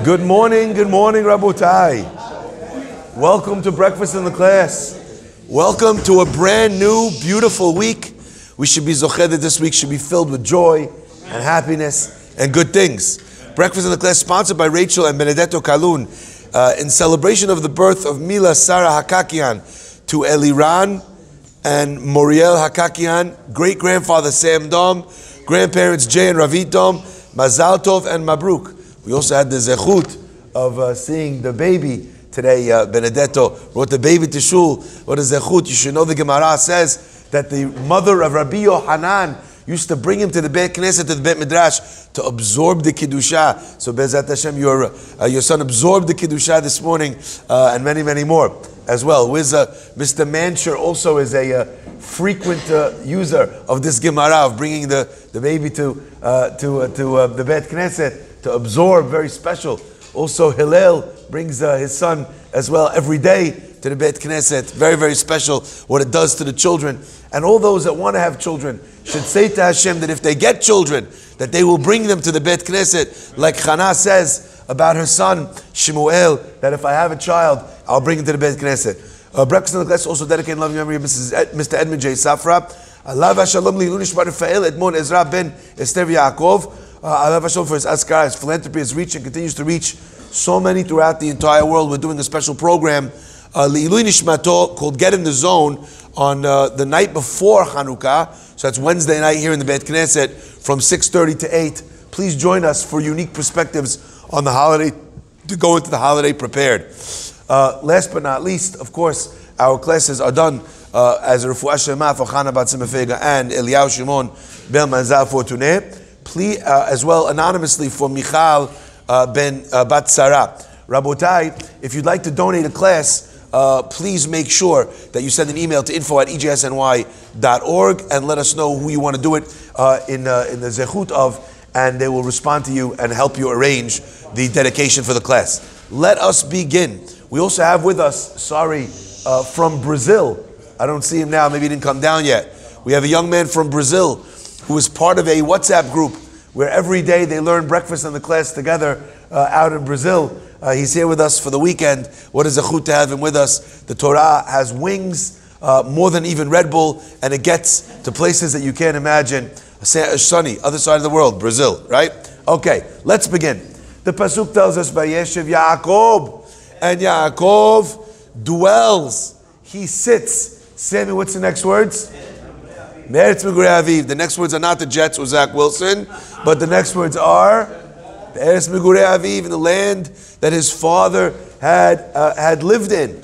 Good morning, Rabotai. Welcome to breakfast in the class. Welcome to a brand new, beautiful week. We should be zoched that this week should be filled with joy and happiness and good things. Breakfast in the class sponsored by Rachel and Benedetto Kalun in celebration of the birth of Mila Sarah Hakakian to Eliran and Moriel Hakakian, great-grandfather Sam Dom, grandparents Jay and Ravit Dom, Mazal Tov and Mabruk. We also had the zechut of seeing the baby today. Benedetto brought the baby to shul. What a zechut. You should know the Gemara says that the mother of Rabbi Yohanan used to bring him to the Beit Knesset, to the Beit Midrash, to absorb the Kiddusha. So Be'ezat Hashem, your son absorbed the Kiddusha this morning, and many, many more as well. Mr. Mansher also is a frequent user of this Gemara, of bringing the baby to the Beit Knesset to absorb, very special. Also Hillel brings his son as well every day to the Beit Knesset. Very, very special what it does to the children. And all those that want to have children should say to Hashem that if they get children, that they will bring them to the Beit Knesset, like Chana says about her son Shemuel, that if I have a child, I'll bring him to the Beit Knesset. Breakfast in the class also dedicated in loving memory of Mr. Edmund J. Safra. Alav Hashalom Li'ilun Nishmat Rafael Edmond Ezra Ben Esther Yaakov. Alav Hashalom for his askar, his philanthropy has reached and continues to reach so many throughout the entire world. We're doing a special program, Li'ilui Nishmato, called Get in the Zone, on the night before Hanukkah. So that's Wednesday night here in the Beit Knesset from 6:30 to 8. Please join us for unique perspectives on the holiday, to go into the holiday prepared. Last but not least, of course, our classes are done as a Refuah Shema for Chana Bat Simefega and Eliyahu Shimon Ben Manzal Fortuné. Please, as well anonymously for Michal Ben Bat Sarah. Rabotai, if you'd like to donate a class, please make sure that you send an email to info@ejsny.org and let us know who you want to do it in the zechut of, and they will respond to you and help you arrange the dedication for the class. Let us begin. We also have with us, from Brazil. I don't see him now, maybe he didn't come down yet. We have a young man from Brazil who is part of a WhatsApp group where every day they learn breakfast in the class together out in Brazil. He's here with us for the weekend. What a zechut to have him with us. The Torah has wings, more than even Red Bull, and it gets to places that you can't imagine. Sunny, other side of the world, Brazil, right? Okay, let's begin. The Pasuk tells us, Vayeshev Yaakov, and Yaakov dwells. He sits. Sammy, what's the next words? Meretz Megurei Aviv. The next words are not the Jets or Zach Wilson, but the next words are Meretz Megurei Aviv, in the land that his father had lived in.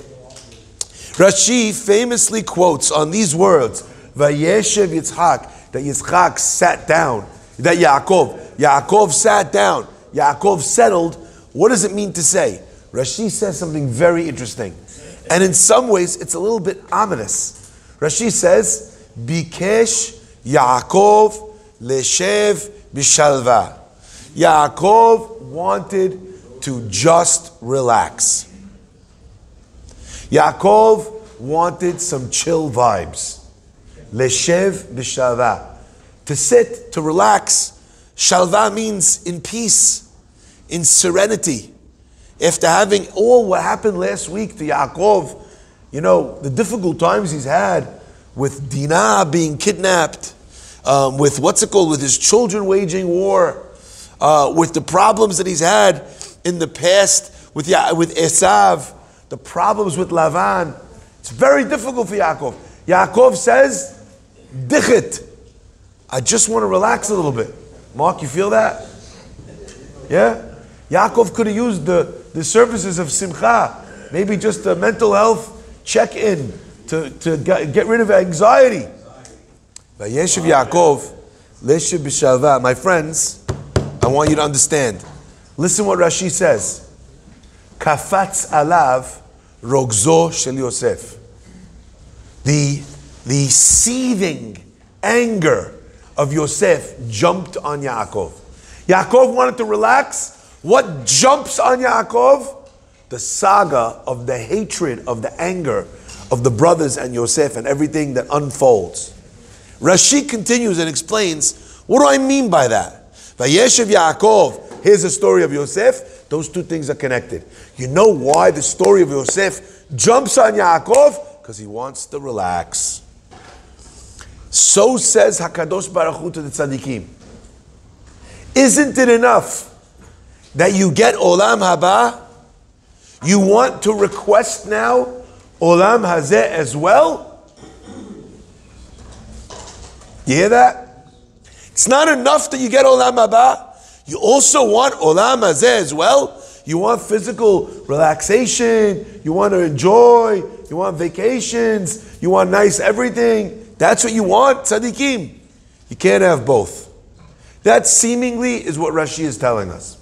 Rashi famously quotes on these words, Vayeshev Yitzchak, that Yitzchak sat down, that Yaakov sat down, Yaakov settled. What does it mean to say? Rashi says something very interesting. And in some ways, it's a little bit ominous. Rashi says, Bikesh Yaakov leshev bishalva. Yaakov wanted to just relax. Yaakov wanted some chill vibes. Leshev bishalva. To sit, to relax. Shalva means in peace, in serenity. After having all what happened last week to Yaakov, the difficult times he's had with Dinah being kidnapped, with with his children waging war, with the problems that he's had in the past with Esav, the problems with Lavan. It's very difficult for Yaakov. Yaakov says, Dichit, I just want to relax a little bit. Mark, you feel that? Yeah? Yaakov could have used the services of Simcha, maybe just a mental health check-in to get rid of anxiety. Vayeshev Yaakov, leshev b'shalva. My friends, I want you to understand. Listen what Rashi says. Kafatz alav rogzo shel Yosef. The seething anger of Yosef jumped on Yaakov. Yaakov wanted to relax. What jumps on Yaakov? The saga of the hatred, of the anger of the brothers and Yosef and everything that unfolds. Rashi continues and explains, what do I mean by that? Vayeshev Yaakov, here's the story of Yosef. Those two things are connected. You know why the story of Yosef jumps on Yaakov? Because he wants to relax. So says HaKadosh Baruch Hu to the tzaddikim. Isn't it enough that you get Olam Haba? You want to request now Olam Hazeh as well? You hear that? It's not enough that you get Olam Haba. You also want Olam Hazeh as well. You want physical relaxation. You want to enjoy. You want vacations. You want nice everything. That's what you want, tzaddikim. You can't have both. That seemingly is what Rashi is telling us.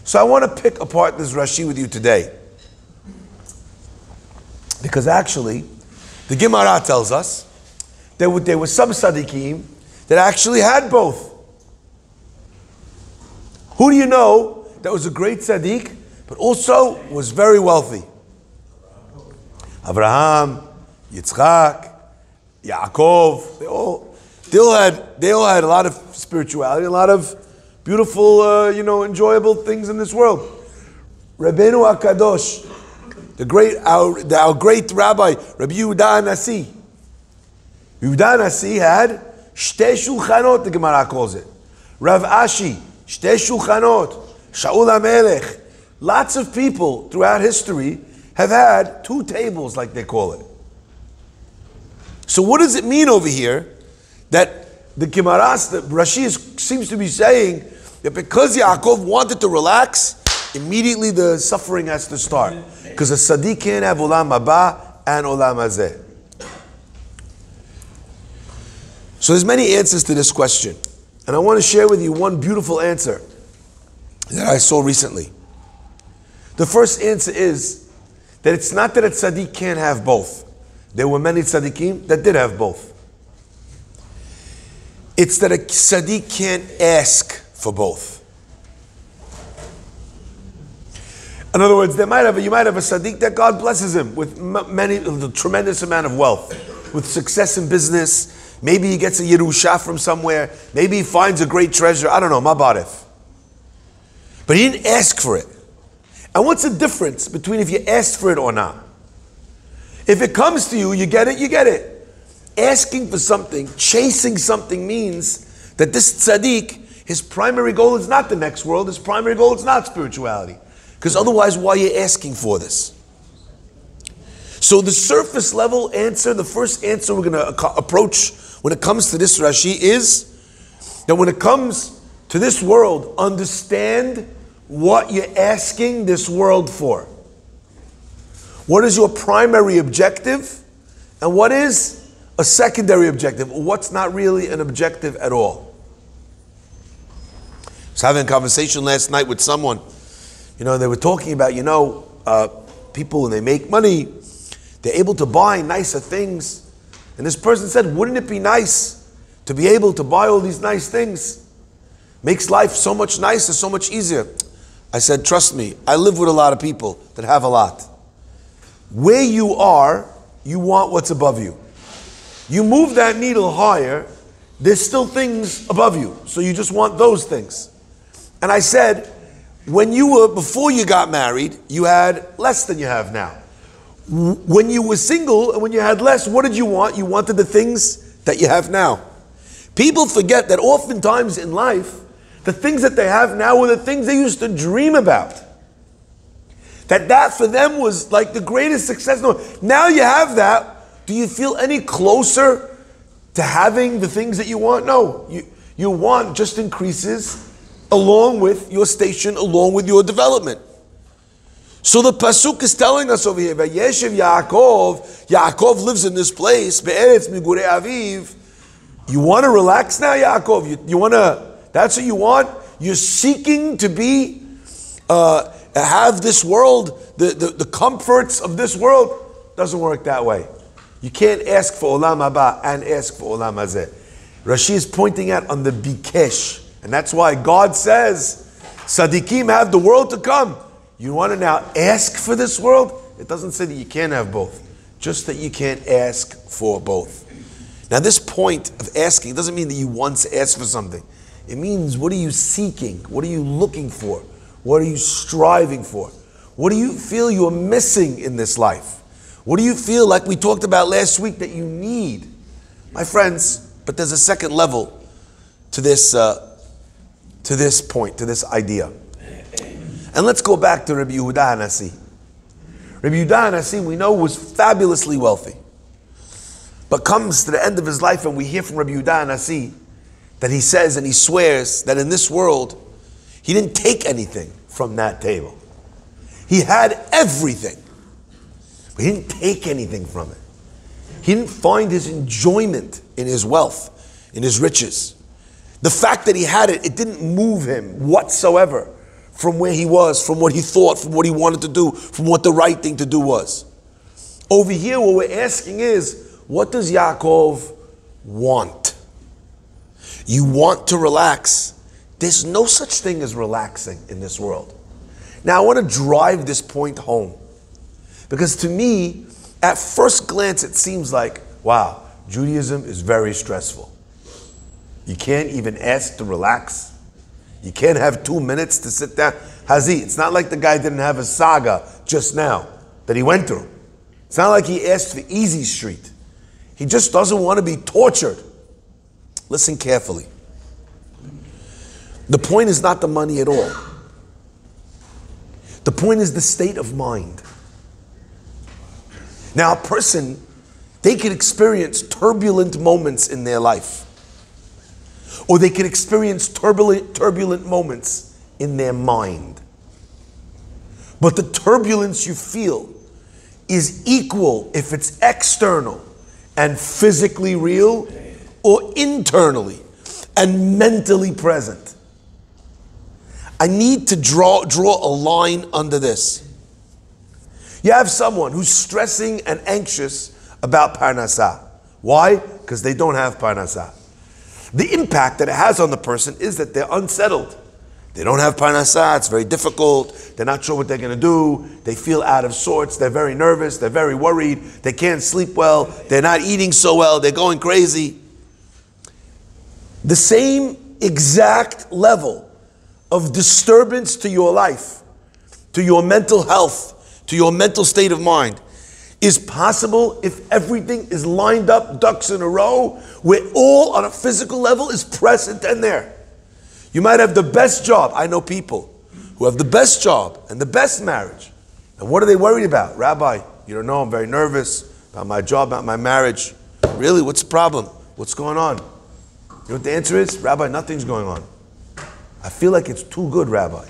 So I want to pick apart this Rashi with you today. Because actually, the Gemara tells us that there were some tzaddikim that actually had both. Who do you know that was a great tzaddik, but also was very wealthy? Abraham, Yitzchak, Yaakov. They all had a lot of spirituality, a lot of beautiful, enjoyable things in this world. Rabbeinu HaKadosh, our great rabbi, Rabbi Yehuda Nasi. Yehuda Nasi had Shtei Shulchanot, the Gemara calls it. Rav Ashi, Shtei Shulchanot. Shaul HaMelech. Lots of people throughout history have had two tables, like they call it. So what does it mean over here that the Gemara, the Rashi seems to be saying that because Yaakov wanted to relax, immediately the suffering has to start. Because a tzaddik can't have Olam Haba and Olam Hazeh. So there's many answers to this question. And I want to share with you one beautiful answer that I saw recently. The first answer is that it's not that a tzaddik can't have both. There were many tzaddikim that did have both. It's that a tzaddik can't ask for both. In other words, you might have a tzaddik that God blesses him with a tremendous amount of wealth, with success in business. Maybe he gets a Yerusha from somewhere. Maybe he finds a great treasure. I don't know, Mabarif. But he didn't ask for it. And what's the difference between if you asked for it or not? If it comes to you, you get it, you get it. Asking for something, chasing something means that this tzaddik, his primary goal is not the next world. His primary goal is not spirituality. Because otherwise, why are you asking for this? So the surface level answer, the first answer we're going to approach when it comes to this Rashi is that when it comes to this world, understand what you're asking this world for. What is your primary objective and what is a secondary objective, or what's not really an objective at all. I was having a conversation last night with someone. They were talking about, people when they make money, they're able to buy nicer things. And this person said, wouldn't it be nice to be able to buy all these nice things? Makes life so much nicer, so much easier. I said, trust me, I live with a lot of people that have a lot. Where you are, you want what's above you. You move that needle higher, there's still things above you. So you just want those things. And I said, before you got married, you had less than you have now. When you were single and when you had less, what did you want? You wanted the things that you have now. People forget that oftentimes in life, the things that they have now were the things they used to dream about. That for them was like the greatest success. No, now you have that. Do you feel any closer to having the things that you want? No. Your want just increases along with your station, along with your development. So the pasuk is telling us over here, Vayeshev Yaakov, Yaakov lives in this place, Be'eretz Migurei Aviv. You want to relax now, Yaakov? You want to, that's what you want? You're seeking to be, have this world, the comforts of this world. Doesn't work that way. You can't ask for Olam Haba and ask for Olam Hazeh. Rashi is pointing out on the Bikesh. And that's why God says, Tzaddikim have the world to come. You want to now ask for this world? It doesn't say that you can't have both. Just that you can't ask for both. Now this point of asking doesn't mean that you once asked for something. It means, what are you seeking? What are you looking for? What are you striving for? What do you feel you're missing in this life? What do you feel, like we talked about last week, that you need? My friends, but there's a second level to this point, to this idea. And let's go back to Rabbi Yehuda HaNasi. Rabbi Yehuda HaNasi, we know, was fabulously wealthy. But comes to the end of his life and we hear from Rabbi Yehuda HaNasi that he says and he swears that in this world, he didn't take anything from that table. He had everything, but he didn't take anything from it. He didn't find his enjoyment in his wealth, in his riches. The fact that he had it, it didn't move him whatsoever from where he was, from what he thought, from what he wanted to do, from what the right thing to do was. Over here, what we're asking is, what does Yaakov want? You want to relax. There's no such thing as relaxing in this world. Now, I want to drive this point home. Because to me, at first glance, it seems like, wow, Judaism is very stressful. You can't even ask to relax. You can't have 2 minutes to sit down. Hazi, it's not like the guy didn't have a saga just now that he went through. It's not like he asked for easy street. He just doesn't want to be tortured. Listen carefully. The point is not the money at all. The point is the state of mind. Now, a person, they can experience turbulent moments in their life. Or they can experience turbulent moments in their mind. But the turbulence you feel is equal if it's external and physically real, or internally and mentally present. I need to draw a line under this. You have someone who's stressing and anxious about parnasah. Why? Because they don't have parnasah. The impact that it has on the person is that they're unsettled. They don't have parnasah, it's very difficult, they're not sure what they're going to do, they feel out of sorts, they're very nervous, they're very worried, they can't sleep well, they're not eating so well, they're going crazy. The same exact level of disturbance to your life, to your mental health, to your mental state of mind, is possible if everything is lined up, ducks in a row, where all on a physical level is present and there. You might have the best job. I know people who have the best job and the best marriage. And what are they worried about? Rabbi, you don't know, I'm very nervous about my job, about my marriage. Really, what's the problem? What's going on? You know what the answer is? Rabbi, nothing's going on. I feel like it's too good, Rabbi.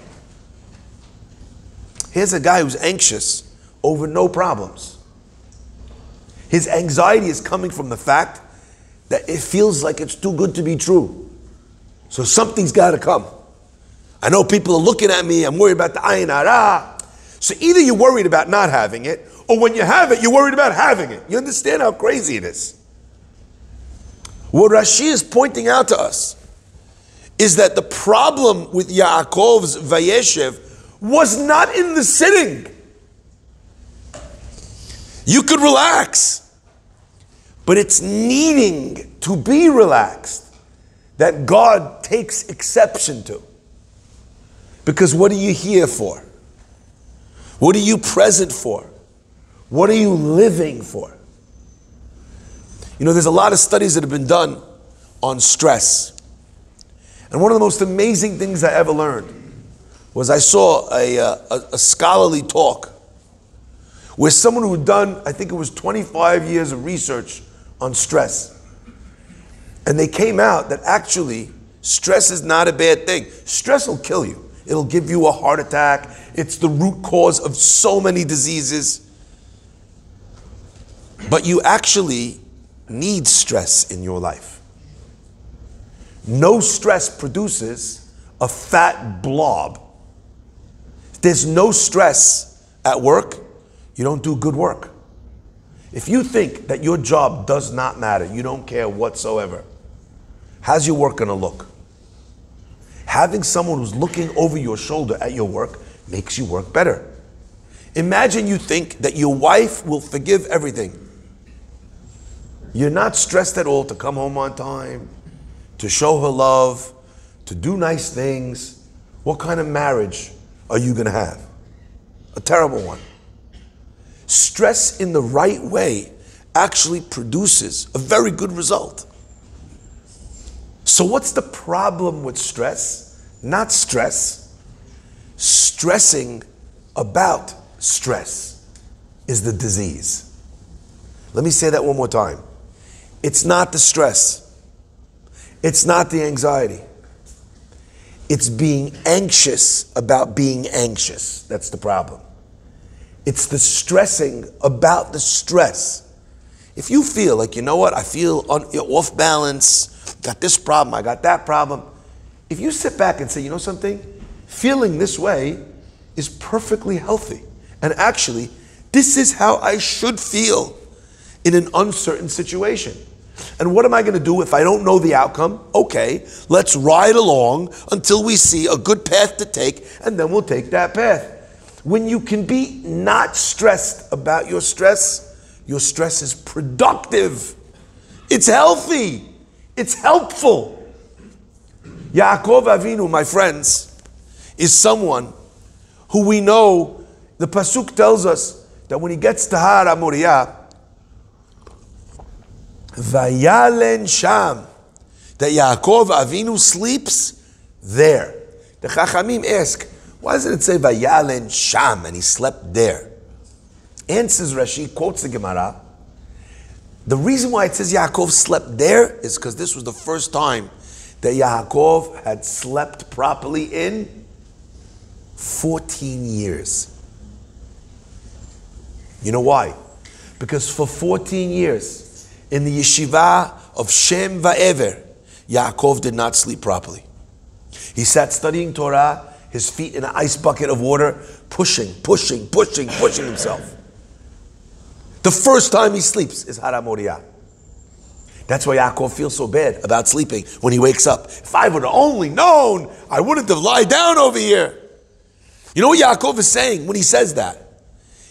Here's a guy who's anxious over no problems. His anxiety is coming from the fact that it feels like it's too good to be true. So something's got to come. I know people are looking at me, I'm worried about the ayin hara. So either you're worried about not having it, or when you have it, you're worried about having it. You understand how crazy it is? What Rashi is pointing out to us is that the problem with Yaakov's Vayeshev was not in the sitting. You could relax, but it's needing to be relaxed that God takes exception to. Because what are you here for? What are you present for? What are you living for? You know, there's a lot of studies that have been done on stress. And one of the most amazing things I ever learned was I saw a scholarly talk where someone who had done, I think it was 25 years of research on stress. And they came out that actually stress is not a bad thing. Stress will kill you. It'll give you a heart attack. It's the root cause of so many diseases. But you actually need stress in your life. No stress produces a fat blob. If there's no stress at work, you don't do good work. If you think that your job does not matter, you don't care whatsoever, how's your work going to look? Having someone who's looking over your shoulder at your work makes you work better. Imagine you think that your wife will forgive everything. You're not stressed at all to come home on time, to show her love, to do nice things. What kind of marriage are you going to have? A terrible one. Stress in the right way actually produces a very good result. So what's the problem with stress? Not stress. Stressing about stress is the disease. Let me say that one more time. It's not the stress. It's not the anxiety. It's being anxious about being anxious. That's the problem. It's the stressing about the stress. If you feel like, you know what, I feel off balance, got this problem, I got that problem. If you sit back and say, you know something, feeling this way is perfectly healthy. And actually, this is how I should feel in an uncertain situation. And what am I going to do if I don't know the outcome? Okay, let's ride along until we see a good path to take, and then we'll take that path. When you can be not stressed about your stress is productive. It's healthy. It's helpful. Yaakov Avinu, my friends, is someone who we know, the Pasuk tells us that when he gets to Har HaMoriah, Vayalen Sham, that Yaakov Avinu sleeps there. The Chachamim ask, why doesn't it say Vayalen Sham and he slept there? Answers Rashi, quotes the Gemara. The reason why it says Yaakov slept there is because this was the first time that Yaakov had slept properly in 14 years. You know why? Because for 14 years, in the yeshiva of Shem Va'ever, Yaakov did not sleep properly. He sat studying Torah, his feet in an ice bucket of water, pushing himself. The first time he sleeps is Har HaMoriah. That's why Yaakov feels so bad about sleeping when he wakes up. If I would have only known, I wouldn't have lied down over here. You know what Yaakov is saying when he says that?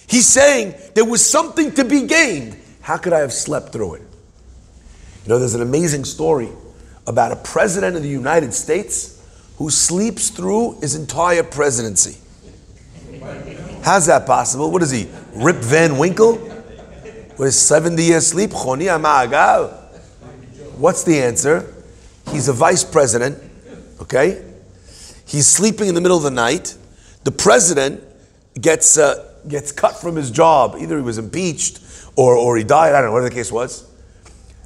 He's saying there was something to be gained. How could I have slept through it? You know, there's an amazing story about a president of the United States who sleeps through his entire presidency. How's that possible? What is he, Rip Van Winkle? With his 70-year sleep? What's the answer? He's a vice president, okay? He's sleeping in the middle of the night. The president gets cut from his job. Either he was impeached or he died. I don't know, whatever the case was.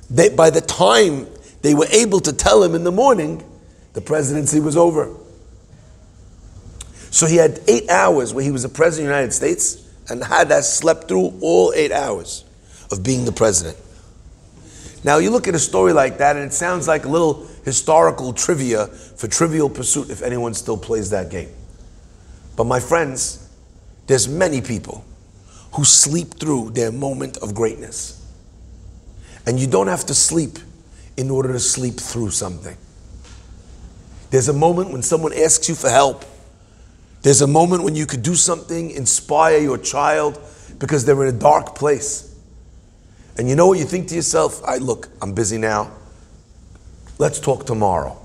By the time they were able to tell him in the morning, the presidency was over. So he had 8 hours where he was the president of the United States and had that slept through all 8 hours of being the president. Now you look at a story like that and it sounds like a little historical trivia for Trivial Pursuit if anyone still plays that game. But my friends, there's many people who sleep through their moment of greatness. And you don't have to sleep in order to sleep through something. There's a moment when someone asks you for help. There's a moment when you could do something, inspire your child because they're in a dark place. And you know what you think to yourself? Look, I'm busy now. Let's talk tomorrow.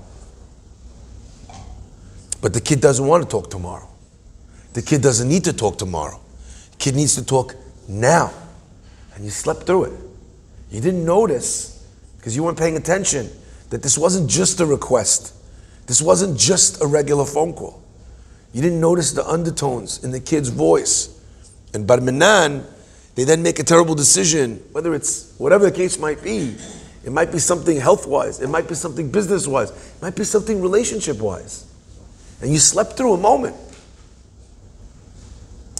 But the kid doesn't want to talk tomorrow. The kid doesn't need to talk tomorrow. The kid needs to talk now. And you slept through it. You didn't notice, because you weren't paying attention, that this wasn't just a request. This wasn't just a regular phone call. You didn't notice the undertones in the kid's voice. And Bar Minan, they then make a terrible decision, whether it's whatever the case might be. It might be something health-wise. It might be something business-wise. It might be something relationship-wise. And you slept through a moment.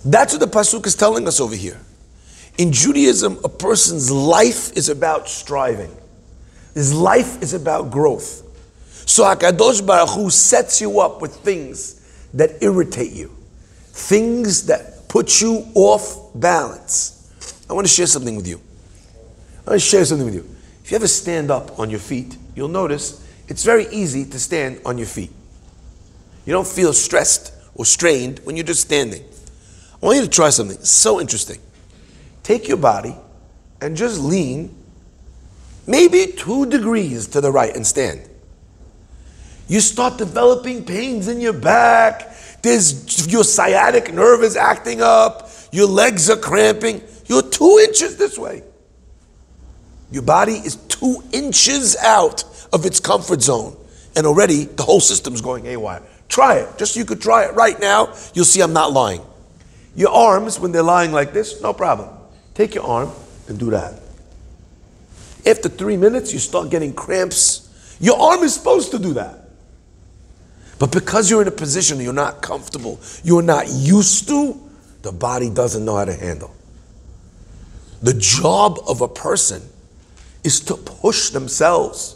That's what the Pasuk is telling us over here. In Judaism, a person's life is about striving. His life is about growth. So HaKadosh Baruch Hu sets you up with things that irritate you. Things that put you off balance. I want to share something with you. If you ever stand up on your feet, you'll notice it's very easy to stand on your feet. You don't feel stressed or strained when you're just standing. I want you to try something so interesting. Take your body and just lean maybe 2 degrees to the right and stand. You start developing pains in your back. Your sciatic nerve is acting up. Your legs are cramping. You're 2 inches this way. Your body is 2 inches out of its comfort zone. And already the whole system's going haywire. Try it. Just so you could try it right now. You'll see I'm not lying. Your arms, when they're lying like this, no problem. Take your arm and do that. After 3 minutes, you start getting cramps. Your arm is supposed to do that. But because you're in a position you're not comfortable, you're not used to, the body doesn't know how to handle. The job of a person is to push themselves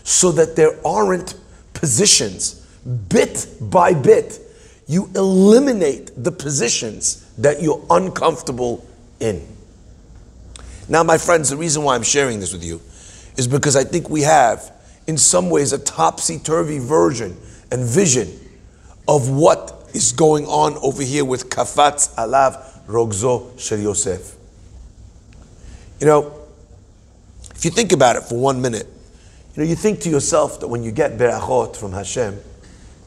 so that there aren't positions, bit by bit, you eliminate the positions that you're uncomfortable in. Now, my friends, the reason why I'm sharing this with you is because I think we have, in some ways, a topsy-turvy version and vision of what is going on over here with Kafatz Alav Rogzo Shel Yosef. You know, if you think about it for 1 minute, you think to yourself that when you get berachot from Hashem,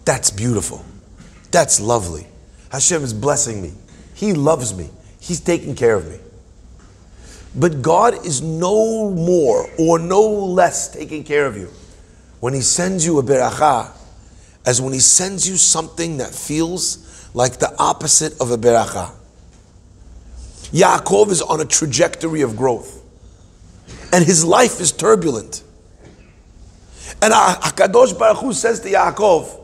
that's beautiful. That's lovely. Hashem is blessing me. He loves me. He's taking care of me. But God is no more or no less taking care of you when He sends you a beracha as when He sends you something that feels like the opposite of a beracha. Yaakov is on a trajectory of growth, and his life is turbulent. And HaKadosh Baruch Hu says to Yaakov,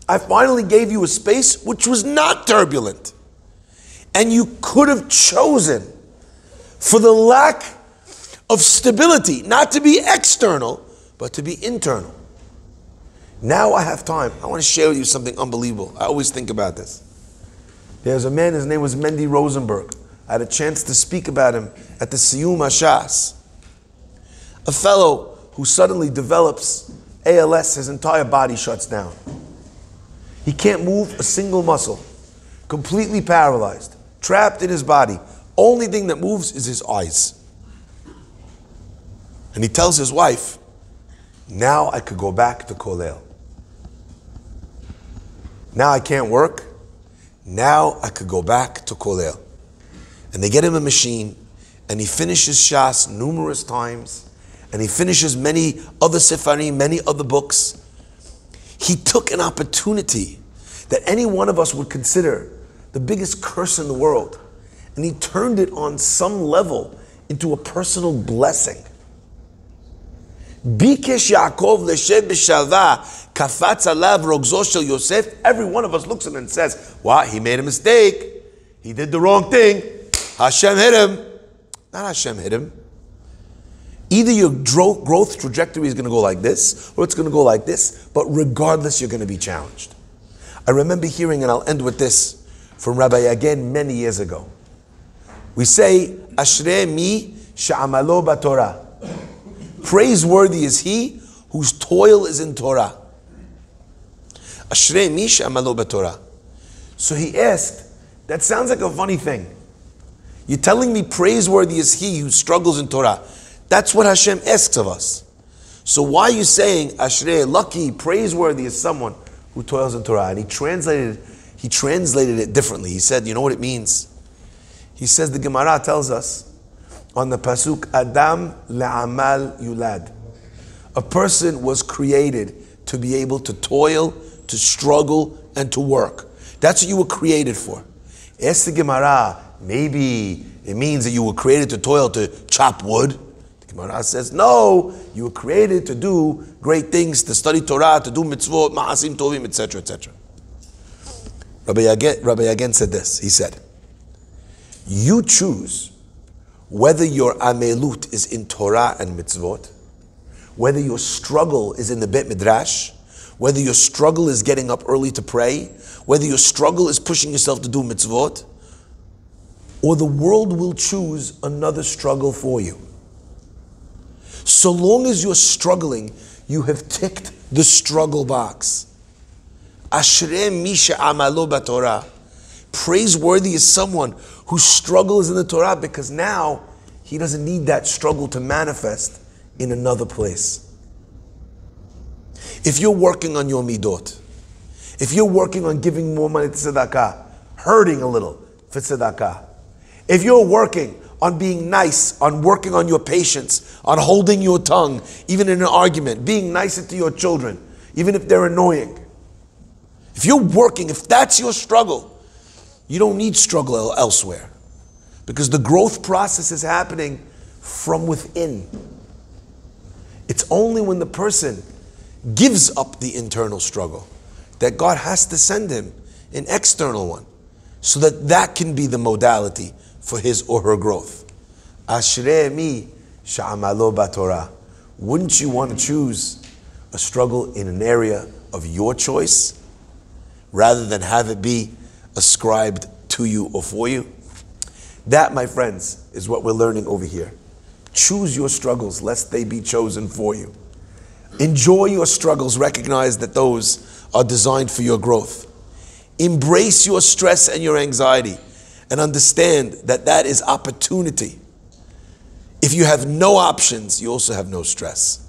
I finally gave you a space which was not turbulent. And you could have chosen, for the lack of stability, not to be external, but to be internal. Now I have time. I want to share with you something unbelievable. I always think about this. There's a man, his name was Mendy Rosenberg. I had a chance to speak about him at the Siyum HaShas. A fellow who suddenly develops ALS, his entire body shuts down. He can't move a single muscle. Completely paralyzed. Trapped in his body. Only thing that moves is his eyes. And he tells his wife, now I could go back to Kolel. Now I can't work. Now I could go back to Kolel. And they get him a machine, and he finishes Shas numerous times, and he finishes many other Sefarim, many other books. He took an opportunity that any one of us would consider the biggest curse in the world, and he turned it on some level into a personal blessing. Bikesh Yaakov leshev b'shalva kafatz alav rogzo shel Yosef. Every one of us looks at him and says, "Wow, he made a mistake. He did the wrong thing. Hashem hit him." Not Hashem hit him. Either your growth trajectory is going to go like this, or it's going to go like this, but regardless, you're going to be challenged. I remember hearing, and I'll end with this, from Rabbi again many years ago. We say, Ashrei mi she'amalo b'Torah. Praiseworthy is he whose toil is in Torah. Ashrei mi she'amalo b'Torah. So he asked, that sounds like a funny thing. You're telling me praiseworthy is he who struggles in Torah. That's what Hashem asks of us. So why are you saying, Ashrei, lucky, praiseworthy is someone who toils in Torah? And he translated it differently. He said, you know what it means? He says, the Gemara tells us on the pasuk, Adam le'amal yulad. A person was created to be able to toil, to struggle, and to work. That's what you were created for. Ask the Gemara, maybe it means that you were created to toil, to chop wood. Gemara says, no, you were created to do great things, to study Torah, to do mitzvot, ma'asim tovim, etc., etc. Rabbi Yagen said this. He said, you choose whether your amelut is in Torah and mitzvot, whether your struggle is in the Beit Midrash, whether your struggle is getting up early to pray, whether your struggle is pushing yourself to do mitzvot, or the world will choose another struggle for you. So long as you're struggling, you have ticked the struggle box. Ashrei mi she'amalo b'Torah. Praiseworthy is someone whose struggle is in the Torah, because now he doesn't need that struggle to manifest in another place. If you're working on your midot, If you're working on giving more money to tzedakah, hurting a little for tzedakah. If you're working on being nice, on working on your patience, on holding your tongue, even in an argument, being nicer to your children, even if they're annoying. If you're working, if that's your struggle, you don't need struggle elsewhere. Because the growth process is happening from within. It's only when the person gives up the internal struggle that God has to send him an external one, so that that can be the modality for his or her growth. Ashrei mi sha'amalo b'Torah. Wouldn't you want to choose a struggle in an area of your choice rather than have it be ascribed to you or for you? That, my friends, is what we're learning over here. Choose your struggles lest they be chosen for you. Enjoy your struggles, recognize that those are designed for your growth. Embrace your stress and your anxiety and understand that that is opportunity. If you have no options, you also have no stress.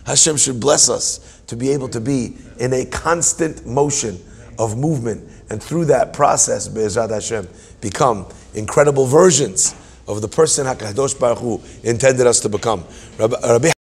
Hashem should bless us to be able to be in a constant motion of movement, and through that process, Be'ezrat Hashem, become incredible versions of the person HaKadosh Baruch Hu intended us to become. Rabbi